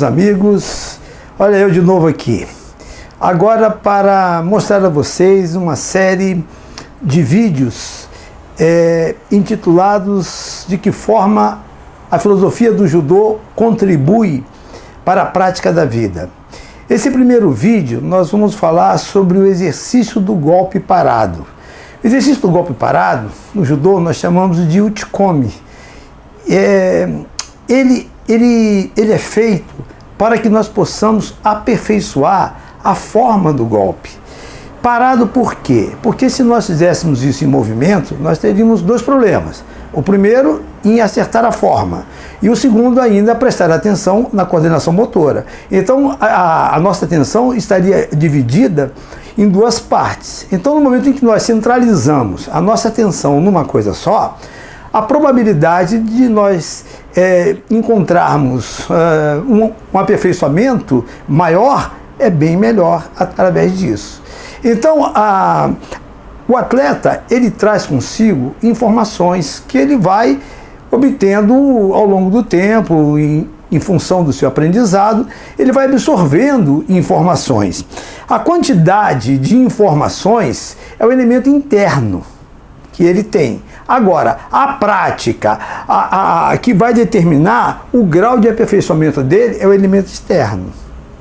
meus amigos, olha eu de novo aqui, agora para mostrar a vocês uma série de vídeos intitulados De que forma a filosofia do judô contribui para a prática da vida. Esse primeiro vídeo nós vamos falar sobre o exercício do golpe parado. O exercício do golpe parado, no judô, nós chamamos de uchikomi. Ele é feito para que nós possamos aperfeiçoar a forma do golpe. Parado por quê? Porque se nós fizéssemos isso em movimento, nós teríamos dois problemas. O primeiro, em acertar a forma. E o segundo, ainda, prestar atenção na coordenação motora. Então, a nossa atenção estaria dividida em duas partes. Então, no momento em que nós centralizamos a nossa atenção numa coisa só, a probabilidade de nós encontrarmos um aperfeiçoamento maior é bem melhor através disso. Então, o atleta, ele traz consigo informações que ele vai obtendo ao longo do tempo, em função do seu aprendizado, ele vai absorvendo informações. A quantidade de informações é o elemento interno que ele tem. Agora, a prática, que vai determinar o grau de aperfeiçoamento dele, é o elemento externo.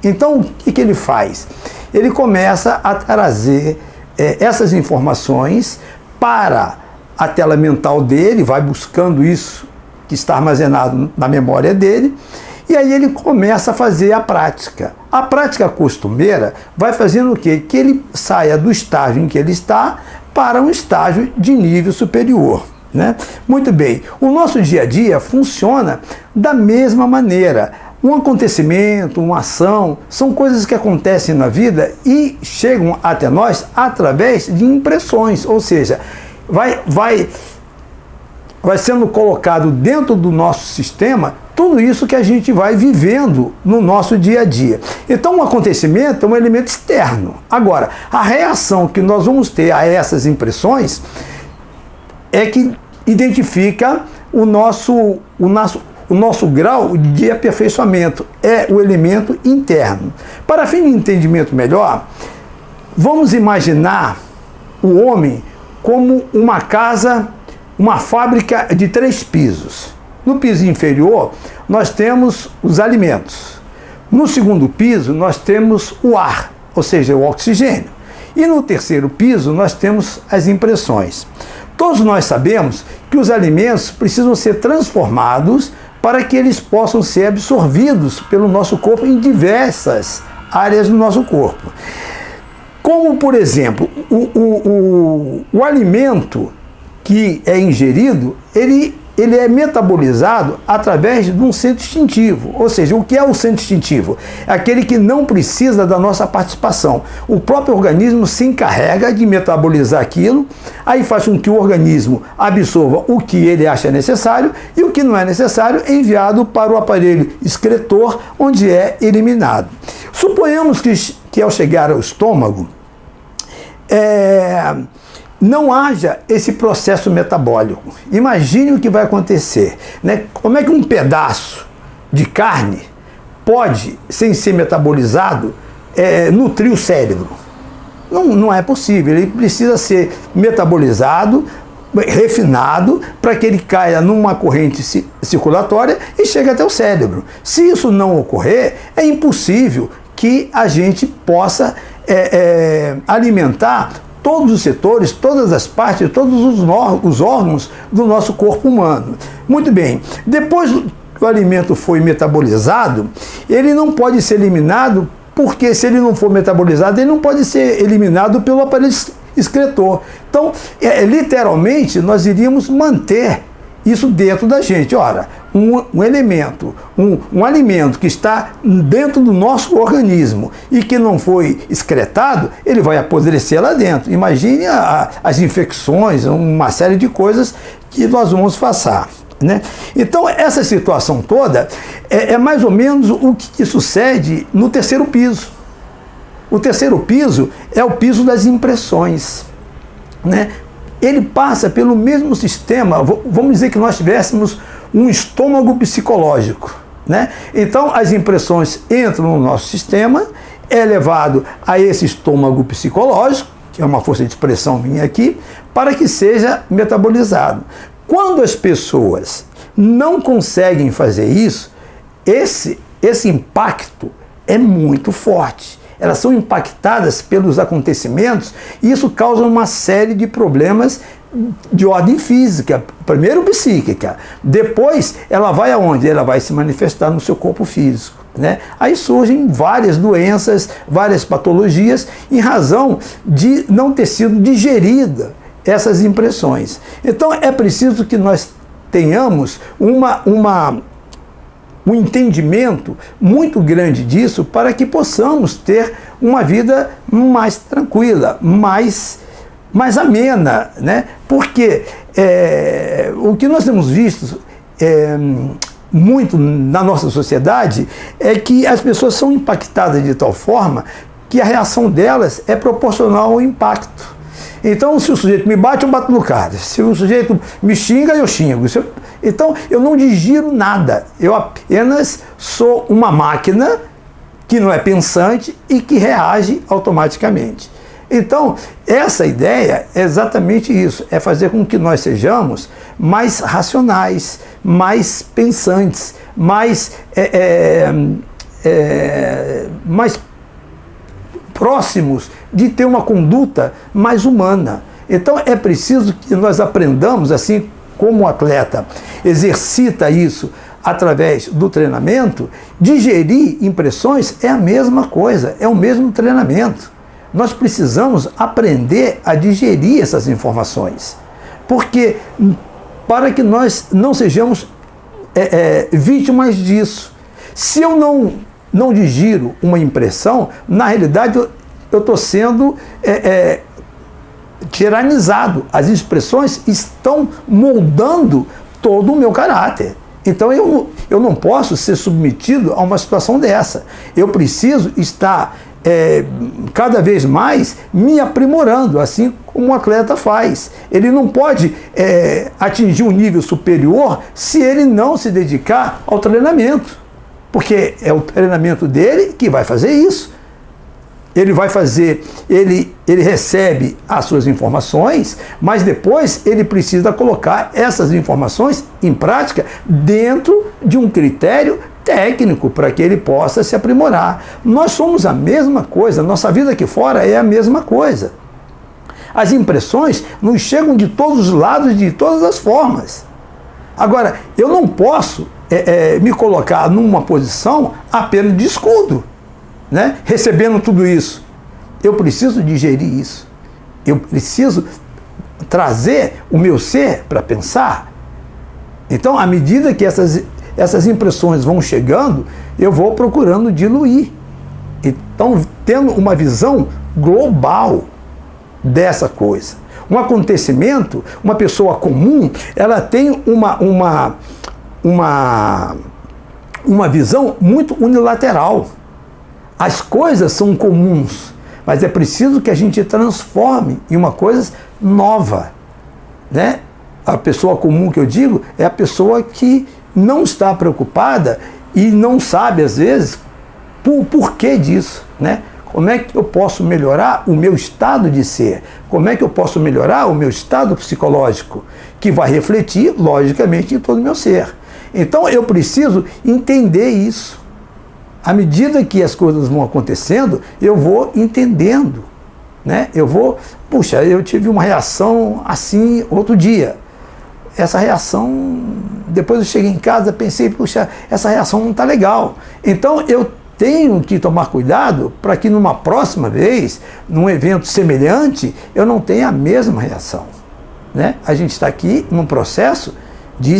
Então, o que ele faz? Ele começa a trazer essas informações para a tela mental dele, vai buscando isso que está armazenado na memória dele, e aí ele começa a fazer a prática. A prática costumeira vai fazendo o quê? Que ele saia do estágio em que ele está para um estágio de nível superior, né? Muito bem, o nosso dia a dia funciona da mesma maneira. Um acontecimento, uma ação, são coisas que acontecem na vida e chegam até nós através de impressões, ou seja, vai sendo colocado dentro do nosso sistema tudo isso que a gente vai vivendo no nosso dia a dia. Então, um acontecimento é um elemento externo. Agora, a reação que nós vamos ter a essas impressões é que identifica o nosso grau de aperfeiçoamento, é o elemento interno. Para fim de entendimento melhor, vamos imaginar o homem como uma casa, uma fábrica de 3 pisos. No piso inferior, nós temos os alimentos. No segundo piso, nós temos o ar, ou seja, o oxigênio. E no terceiro piso, nós temos as impressões. Todos nós sabemos que os alimentos precisam ser transformados para que eles possam ser absorvidos pelo nosso corpo em diversas áreas do nosso corpo. Como, por exemplo, o alimento que é ingerido, ele é metabolizado através de um centro instintivo. Ou seja, o que é o centro instintivo? É aquele que não precisa da nossa participação. O próprio organismo se encarrega de metabolizar aquilo, aí faz com que o organismo absorva o que ele acha necessário e o que não é necessário é enviado para o aparelho excretor, onde é eliminado. Suponhamos que ao chegar ao estômago, não haja esse processo metabólico. Imagine o que vai acontecer, né? Como é que um pedaço de carne pode, sem ser metabolizado, nutrir o cérebro? Não é possível. Ele precisa ser metabolizado, refinado, para que ele caia numa corrente circulatória e chegue até o cérebro. Se isso não ocorrer, é impossível que a gente possa alimentar todos os setores, todas as partes, todos os órgãos do nosso corpo humano. Muito bem, depois que o alimento foi metabolizado, ele não pode ser eliminado, porque se ele não for metabolizado, ele não pode ser eliminado pelo aparelho excretor. Então, literalmente, nós iríamos manter isso dentro da gente. Ora, um elemento, um alimento que está dentro do nosso organismo e que não foi excretado, ele vai apodrecer lá dentro. Imagine as infecções, uma série de coisas que nós vamos passar, né? Então, essa situação toda é mais ou menos o que sucede no terceiro piso. O terceiro piso é o piso das impressões, né? Ele passa pelo mesmo sistema. Vamos dizer que nós tivéssemos um estômago psicológico, né? Então as impressões entram no nosso sistema, é levado a esse estômago psicológico, que é uma força de expressão minha aqui, para que seja metabolizado. Quando as pessoas não conseguem fazer isso, esse impacto é muito forte. Elas são impactadas pelos acontecimentos e isso causa uma série de problemas de ordem física, primeiro psíquica, depois ela vai aonde? Ela vai se manifestar no seu corpo físico, né? Aí surgem várias doenças, várias patologias, em razão de não ter sido digerida essas impressões. Então é preciso que nós tenhamos um entendimento muito grande disso para que possamos ter uma vida mais tranquila, mais amena, né? Porque o que nós temos visto muito na nossa sociedade é que as pessoas são impactadas de tal forma que a reação delas é proporcional ao impacto. Então, se o sujeito me bate, eu bato no cara. Se o sujeito me xinga, eu xingo. Então, eu não digiro nada. Eu apenas sou uma máquina que não é pensante e que reage automaticamente. Então, essa ideia é exatamente isso, é fazer com que nós sejamos mais racionais, mais pensantes, mais próximos de ter uma conduta mais humana. Então, é preciso que nós aprendamos, assim como o atleta exercita isso através do treinamento, digerir impressões é a mesma coisa, é o mesmo treinamento. Nós precisamos aprender a digerir essas informações, porque para que nós não sejamos vítimas disso. Se eu não digiro uma impressão, na realidade eu estou sendo tiranizado. As expressões estão moldando todo o meu caráter. Então eu não posso ser submetido a uma situação dessa. Eu preciso estar cada vez mais me aprimorando, assim como um atleta faz. Ele não pode atingir um nível superior se ele não se dedicar ao treinamento, porque é o treinamento dele que vai fazer isso. Ele vai fazer, ele recebe as suas informações, mas depois ele precisa colocar essas informações em prática dentro de um critério técnico para que ele possa se aprimorar. Nós somos a mesma coisa, nossa vida aqui fora é a mesma coisa. As impressões nos chegam de todos os lados, de todas as formas. Agora, eu não posso me colocar numa posição apenas de escudo, né? Recebendo tudo isso. Eu preciso digerir isso. Eu preciso trazer o meu ser para pensar. Então, à medida que essas impressões vão chegando, eu vou procurando diluir. Então, tendo uma visão global dessa coisa. Um acontecimento, uma pessoa comum, ela tem uma visão muito unilateral. As coisas são comuns, mas é preciso que a gente transforme em uma coisa nova, né? A pessoa comum que eu digo é a pessoa que não está preocupada e não sabe, às vezes, o porquê disso, né? Como é que eu posso melhorar o meu estado de ser? Como é que eu posso melhorar o meu estado psicológico? Que vai refletir, logicamente, em todo o meu ser. Então, eu preciso entender isso. À medida que as coisas vão acontecendo, eu vou entendendo, né? Puxa, eu tive uma reação assim outro dia. Essa reação, depois eu cheguei em casa, pensei, puxa, essa reação não está legal. Então eu tenho que tomar cuidado para que numa próxima vez, num evento semelhante, eu não tenha a mesma reação, né? A gente está aqui num processo de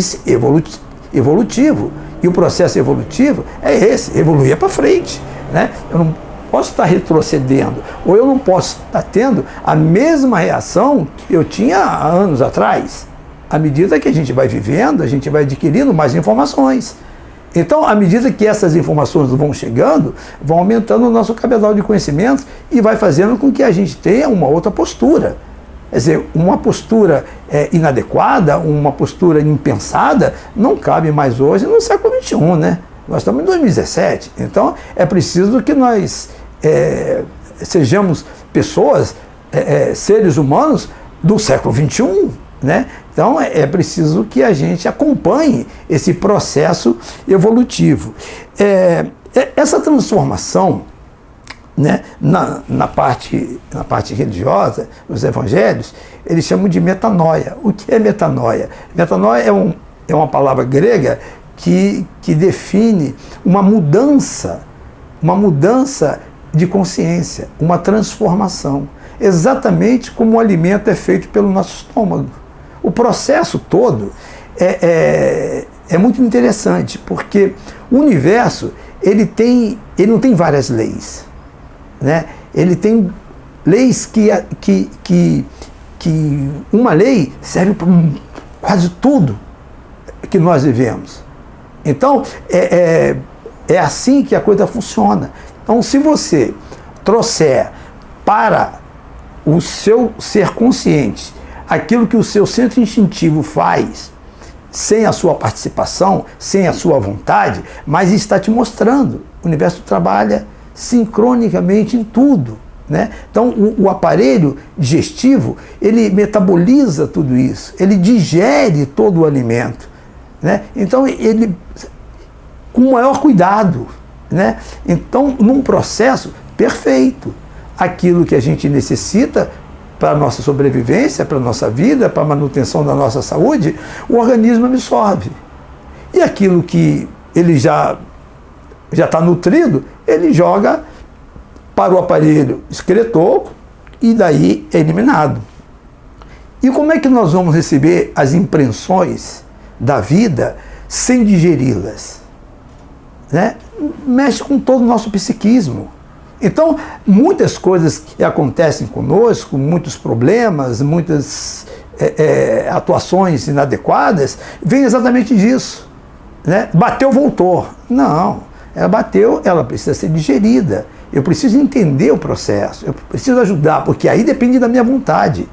evolutivo. E o processo evolutivo é esse, evoluir para frente, né? Eu não posso estar retrocedendo, ou eu não posso estar tendo a mesma reação que eu tinha há anos atrás. À medida que a gente vai vivendo, a gente vai adquirindo mais informações. Então, à medida que essas informações vão chegando, vão aumentando o nosso cabedal de conhecimentos e vai fazendo com que a gente tenha uma outra postura. Quer dizer, uma postura inadequada, uma postura impensada, não cabe mais hoje no século XXI, né? Nós estamos em 2017, então é preciso que nós sejamos pessoas, seres humanos do século XXI, né? Então é preciso que a gente acompanhe esse processo evolutivo. Essa transformação, né, na parte religiosa, nos evangelhos, eles chamam de metanoia. O que é metanoia? Metanoia é uma palavra grega que define uma mudança de consciência, uma transformação, exatamente como o alimento é feito pelo nosso estômago. O processo todo é muito interessante, porque o universo ele não tem várias leis, né? Ele tem leis que uma lei serve para quase tudo que nós vivemos. Então, é assim que a coisa funciona. Então, se você trouxer para o seu ser consciente aquilo que o seu centro instintivo faz, sem a sua participação, sem a sua vontade, mas está te mostrando. O universo trabalha sincronicamente em tudo, né? Então, o aparelho digestivo, ele metaboliza tudo isso, ele digere todo o alimento, né? Então, ele, com o maior cuidado, né? Então, num processo perfeito, aquilo que a gente necessita para a nossa sobrevivência, para a nossa vida, para a manutenção da nossa saúde, o organismo absorve. E aquilo que ele já está nutrido, ele joga para o aparelho excretor e daí é eliminado. E como é que nós vamos receber as impressões da vida sem digeri-las? Né? Mexe com todo o nosso psiquismo. Então, muitas coisas que acontecem conosco, muitos problemas, muitas atuações inadequadas, vêm exatamente disso. Né? Bateu, voltou. Não, ela bateu, ela precisa ser digerida. Eu preciso entender o processo, eu preciso ajudar, porque aí depende da minha vontade.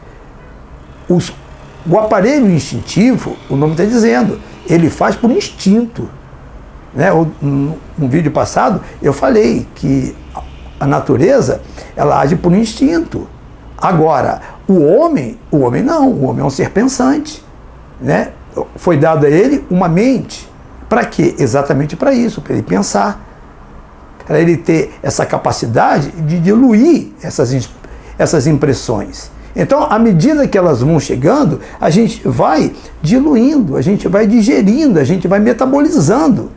O aparelho instintivo, o nome está dizendo, ele faz por instinto. Né? No vídeo passado, eu falei que a natureza, ela age por instinto. Agora, o homem não, o homem é um ser pensante. Né? Foi dado a ele uma mente. Para quê? Exatamente para isso, para ele pensar. Para ele ter essa capacidade de diluir essas impressões. Então, à medida que elas vão chegando, a gente vai diluindo, a gente vai digerindo, a gente vai metabolizando.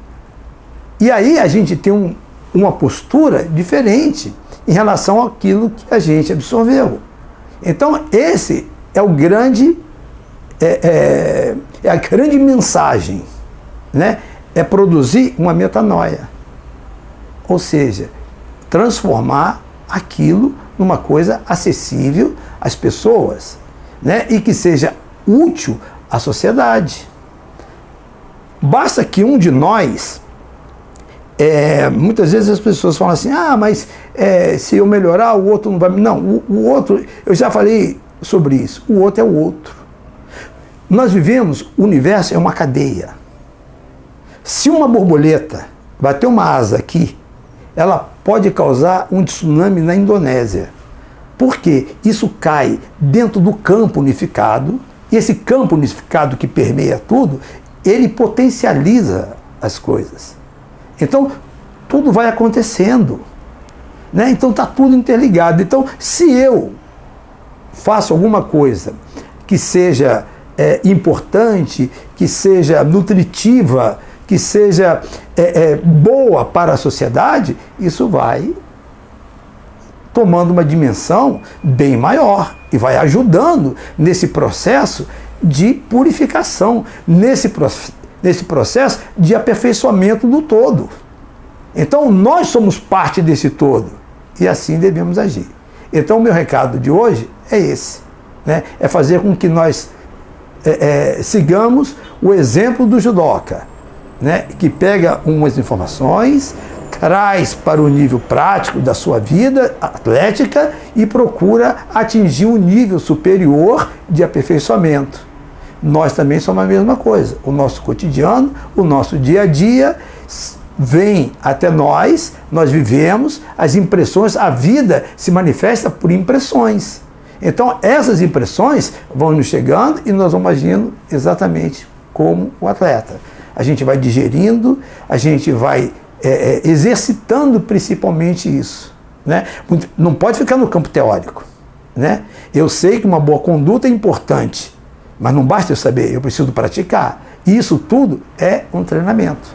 E aí a gente tem uma postura diferente em relação àquilo que a gente absorveu. Então, esse é a grande mensagem, né? É produzir uma metanoia. Ou seja, transformar aquilo numa coisa acessível às pessoas, né? E que seja útil à sociedade. Basta que um de nós, muitas vezes as pessoas falam assim, mas se eu melhorar, o outro não vai... Não, o outro, eu já falei sobre isso, o outro é o outro. Nós vivemos, o universo é uma cadeia. Se uma borboleta bater uma asa aqui, ela pode causar um tsunami na Indonésia. Por quê? Isso cai dentro do campo unificado, e esse campo unificado que permeia tudo, ele potencializa as coisas. Então, tudo vai acontecendo. Né? Então, está tudo interligado. Então, se eu faço alguma coisa que seja importante, que seja nutritiva, que seja boa para a sociedade, isso vai tomando uma dimensão bem maior e vai ajudando nesse processo de purificação, nesse processo de aperfeiçoamento do todo. Então, nós somos parte desse todo e assim devemos agir. Então, o meu recado de hoje é esse, né? É fazer com que nós sigamos o exemplo do judoca, né? Que pega umas informações, traz para o nível prático da sua vida atlética e procura atingir um nível superior de aperfeiçoamento. Nós também somos a mesma coisa. O nosso cotidiano, o nosso dia a dia vem até nós, nós vivemos, as impressões, a vida se manifesta por impressões. Então, essas impressões vão nos chegando e nós vamos agindo exatamente como o atleta. A gente vai digerindo, a gente vai exercitando principalmente isso, né? Não pode ficar no campo teórico, né? Eu sei que uma boa conduta é importante, mas não basta eu saber, eu preciso praticar. E isso tudo é um treinamento,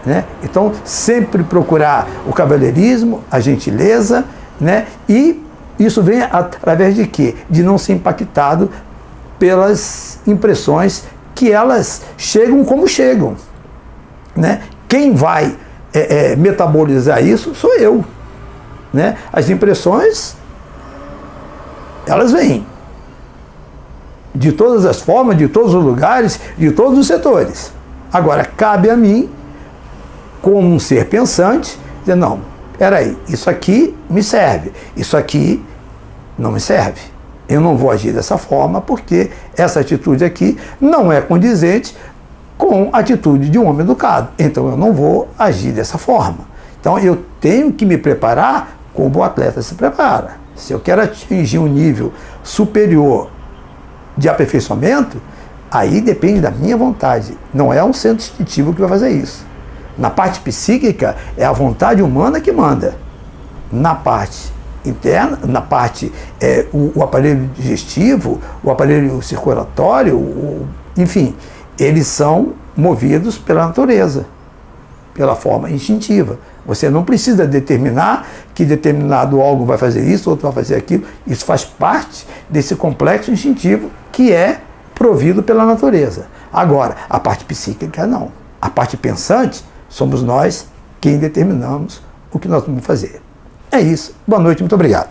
né? Então, sempre procurar o cavalheirismo, a gentileza, né? E isso vem através de quê? De não ser impactado pelas impressões que elas chegam como chegam, né? Quem vai metabolizar isso sou eu, né? As impressões, elas vêm de todas as formas, de todos os lugares, de todos os setores. Agora, cabe a mim, como um ser pensante, dizer, não, peraí, isso aqui me serve, isso aqui não me serve. Eu não vou agir dessa forma porque essa atitude aqui não é condizente com a atitude de um homem educado. Então eu não vou agir dessa forma. Então eu tenho que me preparar como o atleta se prepara. Se eu quero atingir um nível superior de aperfeiçoamento, aí depende da minha vontade. Não é um centro instintivo que vai fazer isso. Na parte psíquica, é a vontade humana que manda. Na parte interna, na parte, o aparelho digestivo, o aparelho circulatório, enfim, eles são movidos pela natureza, pela forma instintiva. Você não precisa determinar que determinado órgão vai fazer isso, outro vai fazer aquilo. Isso faz parte desse complexo instintivo que é provido pela natureza. Agora, a parte psíquica não. A parte pensante, somos nós quem determinamos o que nós vamos fazer. É isso. Boa noite, muito obrigado.